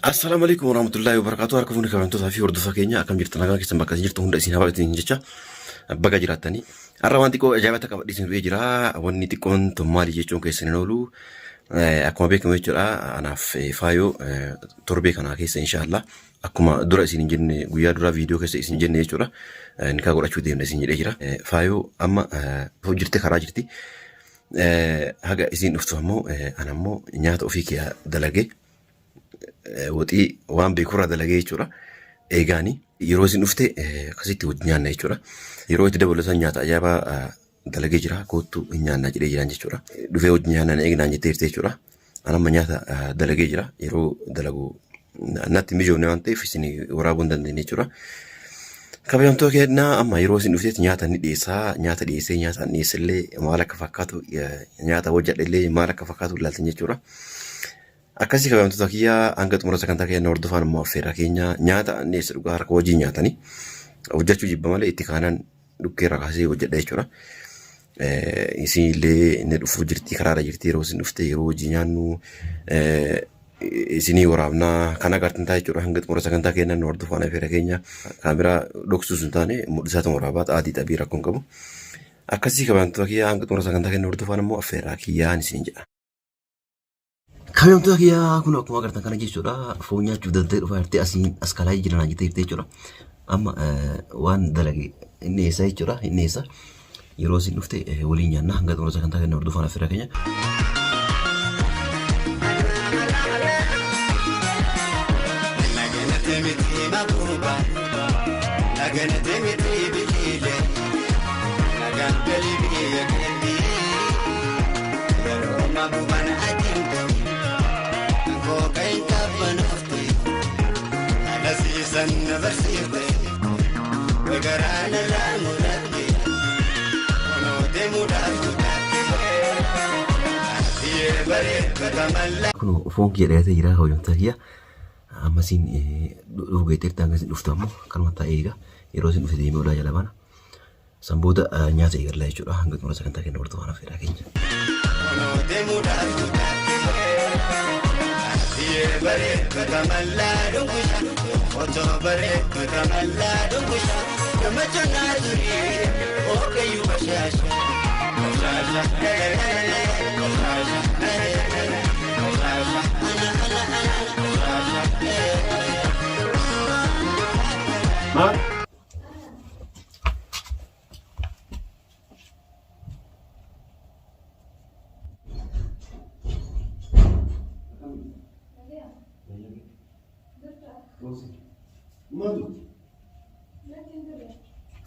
السلام عليكم ورحمة الله وبركاته. أركبوني كمان توصل وردفا كينيا أكم جرت نجا كيسم بكاس جرت هوندا سين هبا تين جتشا بقى جراتني الروان تيكو إجابة كم ديسن بيجرا وني تكون تمالي جتشون كيسن نولو أكما بيك ميجرا أنا في فايو تربي كنا كيس إن شاء الله أكما درا سين جن ويا درا فيديو كيس سين جن يجرا نكا قرأ شو ديم نسين جرا فايو أما فوجرتي خراجتي هاجا إسين أفتهمو أنا مو نيات أوفيك يا دلقي وطي وان بيكورا دلقي جرا إيجاني يروزين أفته كسيتي ودنيانا جرا يروي تدبل سنيات أجابا dalagee jira kootu nyaannaa jedhee jiran jechuudha. Dhufee hojii nyaannaan eegnaan jettee jirte jechuudha. Anamma nyaata dalagee jira yeroo dalagu natti mijoomne waan ta'eef isin waraabuu hin dandeenye jechuudha. Kabajamtoota keenyaa amma yeroo isin dhufteet nyaata ni dhiyeessaa nyaata dhiyeessee nyaata dhiyeessillee maal akka fakkaatu nyaata hojjadhellee maal akka fakkaatu ilaaltan jechuudha. Akkasii kabajamtoota kiyyaa hanga xumura sagantaa keenya hordofaan immoo affeerraa keenya nyaata dhiyeessa dhugaa harka hojii nyaatanii hojjechuu jibba malee itti kaanaan dhukkeerraa kaasee hojjedha jechuudha. Isinillee inni dhufuu jirti karaarra jirti yeroo isin dhufte yeroo hojii nyaannu isinii waraabnaa kan agartan ta'a jechuudha. Hanga xumura sagantaa keenyaa nu hordofaan affeerraa keenya kaameraa dhoksuus hin taane mul'isaatu waraabaa adii xabii rakkoon qabu. Akkasii kabajamtoota kiyyaa hanga xumura sagantaa keenyaa hordofaan immoo affeerraa kiyyaan isin jedha. Kabajamtoota kiyyaa kun akkuma agartan kana jechuudha. Foon nyaachuuf daldee dhufaa jirti asiin as kalaa jiran jettee jechuudha. Amma waan dalage inni eessa jechuudha inni eessa. Yeroo isin dhufte waliin nyaannaa hanga xumura sagantaa keenyaa hordofaan affeerraa keenya. Kun foon kiyya dhiyaatee jira kabajamtoota kiyyaa. Amma isin dhugeetteerti hanga isin dhuftu ammoo kanuma ta'ee egaa yeroo isin dhufte deemee olaa jala baana. San booda nyaata eegallaa jechuudha hanga xumura sagantaa keenyaa hordofaan affeerraa keenya.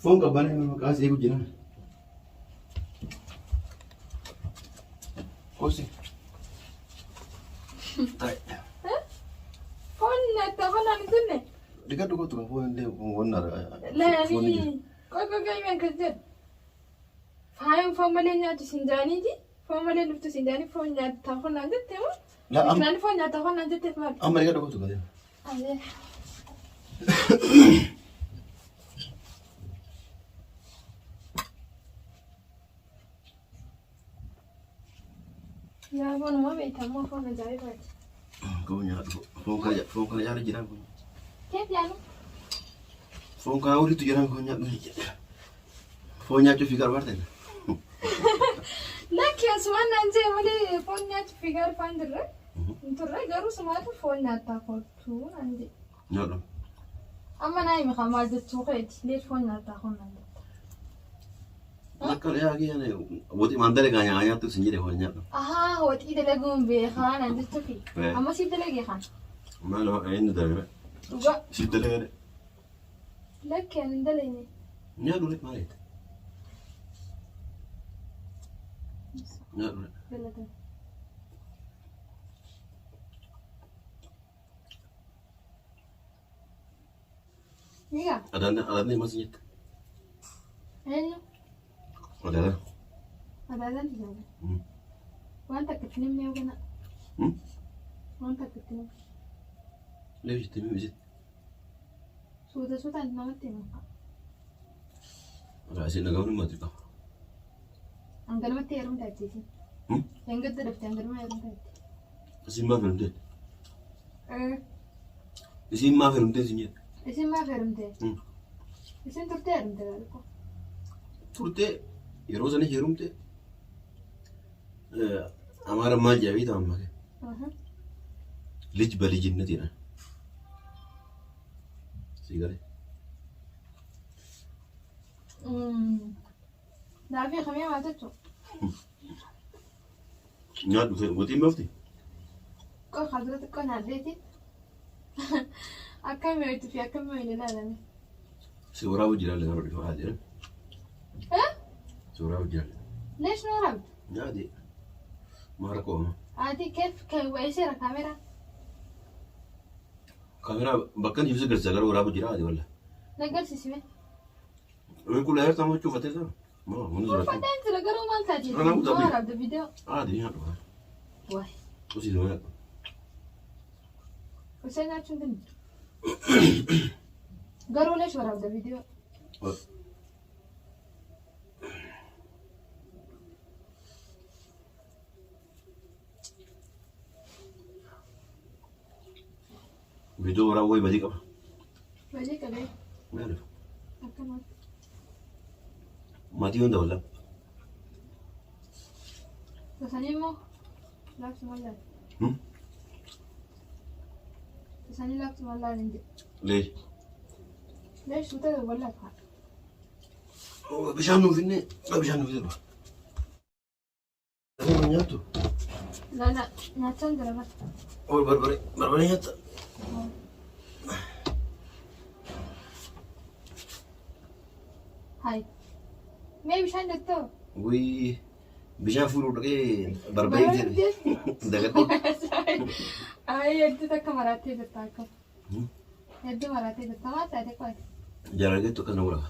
Foon qabbana maqaa isee guddina. Kosi. Foon nyaata foonaan tunne. Diga dhugotu kan foon illee wonna. Laani qoqqoo gaayyaan kan jedhu. Faayaan foon malee nyaatu sinjaaniiti. Foon malee dhuftu sinjaanii foon nyaata foonaan jettee moo? Nyaanni foon nyaata foonaan jettee maali? Amma diga dhugotu kan jedhu. Yaa bonuma beekamoo foon ajaa'ibaati. Foon kana yaala jiran kun. Keet yaalu? Foon kana walitti jiran kun nyaadhu. Foon nyaachuuf fiigar bartee. Lakki asumaan naan jee malee foon nyaachuuf fiigar faan dirre. Turre garuu sumaatu foon nyaataa kottu naan jee. Nyaadhu. Amma naa himi kan maal jechuu keeti leet foon nyaataa kun naan jee. Akka yaa giyane wati mandale ganya nyaatu sin jire foon nyaadhu. Ahaa watii dalaguun beekaa naan jechuu fi. Amma siif dalagee kan. Maalo inni dalage. Dhugaa. Siif dalage. Lakki ani dalagne. Nyaadhu lee maaliiti? Nyaadhu lee. Dalagee. Miga. Adaan masih nyet. Eenyu. Adaan. Adaan jala. Waan takka itti namni hoogana. Waan takka itti namni. Leevi itti mimisi. Suutaan namatti himu. Raasii nagahuun himmatu qaba. Hangalumatti heerumta jechuuti. Hengatti dhufte hangaluma heerumta jechuuti. Simmaa filamtee. Isin maaf heerumtee isin jedhe? Isin maaf heerumtee? Isin turtee heerumtee laaliku? Turtee yeroo sana heerumtee Amaara maal jedhamee taa'amma kee? Lij በልጅነት ይላል ሲጋራ Daafii kamii maatatu? nyaadhu gotiin bafti Koo kabira xiqqoo nyaaddeeti. Akkam yoo itti fi akkam yoo hin ilaalame. si waraabuu jiraale gara dhufaa haa jedhan si waraabuu jiraale Leesh noo rabdu? nyaadhi maara qooma Ati keef weesseera kaameraa? kaameraa bakka inni ibsa garsiisa gara waraabuu jira ati walla Nagarsiisime. Kula heerta mochuu fatee sana maa munu jira Uffataan jira garuu maal taati? Kanaafuu Noo tabii. rabdu viidiyoo? ati nyaadhu haa Waay. usii lama nyaadhu Usee nyaachuun dinni. Garuu leesh waraabda viidiyoo? Video waraabuu wayi badii qaba Badii qabee maali akkamaati. maatii hunda walla Tasanii immoo laafti mallaani. Tasanii laafti mallaani hin jedhu. lee Leesh suuta wallaa faa. bishaan nuuf inni bishaan nuuf irra nyaattu Lala nyaachaan jira bara. barbare nyaatta Hai. Mee bishaan jettoo? wayii bishaan fuudhuu dhaqee barbare jedhe dagadhee Ay, hedduu takka marattee jirta akka. Hedduu marattee jirta maal taate qo'ate? jaalalleettu akkana waraaba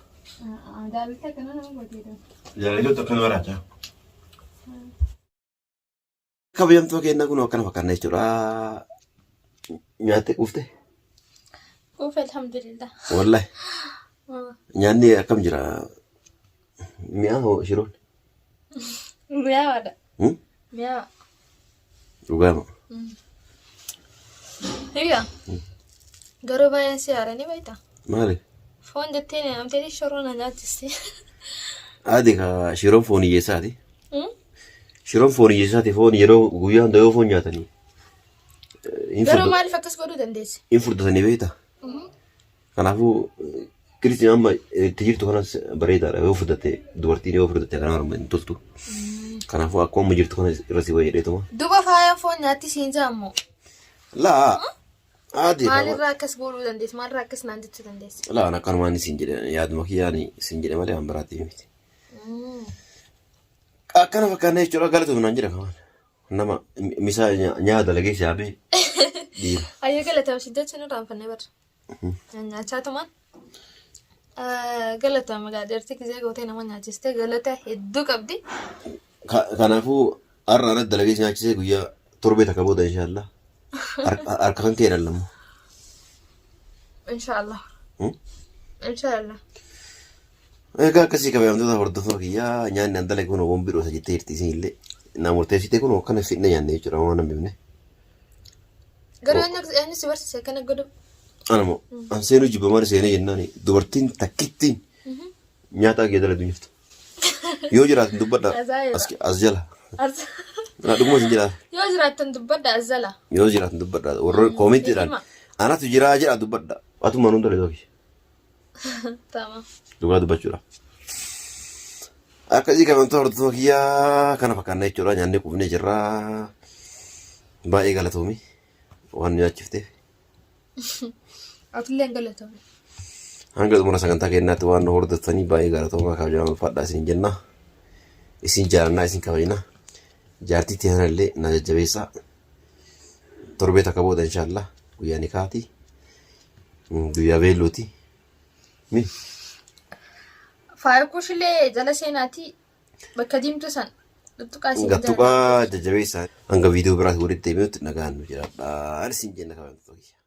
Jaalatee akkana nama gooteedha. jaalalleettu akkana waraabaa kabajamtuu keenna kun akkana fakkaanna jechuudha nyaattee quufte Quufe alhamdulillah. wallahi nyaanni akkam jira mi'aa hoo shiroon Mi'aawaadha. Mi'aawa. dhugaama Hiyya. Garuu baay'een si haaranii beektaa? maali Foon jettee namtee shoroo na nyaachiste. adi ka shiroon foon hiyyeessaati shiroon foon hiyyeessaati foon yeroo guyyaa hunda yoo foon nyaatanii Garuu maaliif akkas godhuu dandeesse? in furdatanii beektaa kanaafuu Kiristi amma itti jirtu kanas bareedaadha yoo fudhatte dubartiin yoo fudhatte kana harma hin toltu kanaafuu akkuma amma jirtu kana irra si fayyadheetuma Duba faaya foon nyaatti siin jaammoo. laa adi Maalirraa akkas godhuu dandeesse? Maalirraa akkas naan jechuu dandeesse? laa akkanumaan isin jedhe yaaduma kiyyaani isin jedhe malee waan biraatti miti akkana fakkaanna jechuudha galatoom naan jedha kamaan nama misaa nyaata lagee shaabee dhiira Ayyoo galatoomsi jechuun irraan fannee barra. Nyaachaa tumaan. Galatooma gaadheerti gisee gootee nama nyaachiste galata hedduu qabdi. kanaafuu har'a irratti dalagee nyaachisee guyyaa torbee takka booda inshaallah harka kan kee dhallamu Inshaallah. Inshaallah. egaa akkasii kabajamtoota hordofaa kiyyaa nyaanni an dalage kun wombii dhoosa jettee jirti isin illee naa murteessitee kun akkana fidne nyaanne jechuudha waan hin bifne Garuu eenyu si barsiise akkana godhu? anamo an seenuu jibba maal seenee jennaan dubartiin takkittiin nyaata agee dala dunyiftu yoo jiraatan dubbadha as jala dhuguma isin jedhaa Yoo jiraattan dubbadha as jala. yoo jiraatan dubbadha warra koomintiidhaan anatu jiraa jedha dubbadha atumaan hunda leetooki Tamam. dhugaa dubbachuudha akkasii kabajamtoota hordofaa kiyyaa kana fakkaanna jechuudha nyaannee qufnee jirraa baay'ee galatoomi waan nu nyaachifteef Atullee galatoome. hanga xumura sagantaa keenyaatti waan nu hordoftanii baay'ee galatoomaa kabajamaa ulfaadhaa isin jenna isin jaalannaa isin kabajna jaartii teessanallee na jajjabeessaa torbee takka booda inshaallah guyyaa nikaati guyyaa beellooti min Faaya kuushillee jala seenaatii bakka diimtuu san tuttuqaa siin gattuqaa jajjabeessaa hanga viidiyoo biraatti walitti deebinutti nagaan nu jiraadhaa isin jenna kabajamtoota kiyya.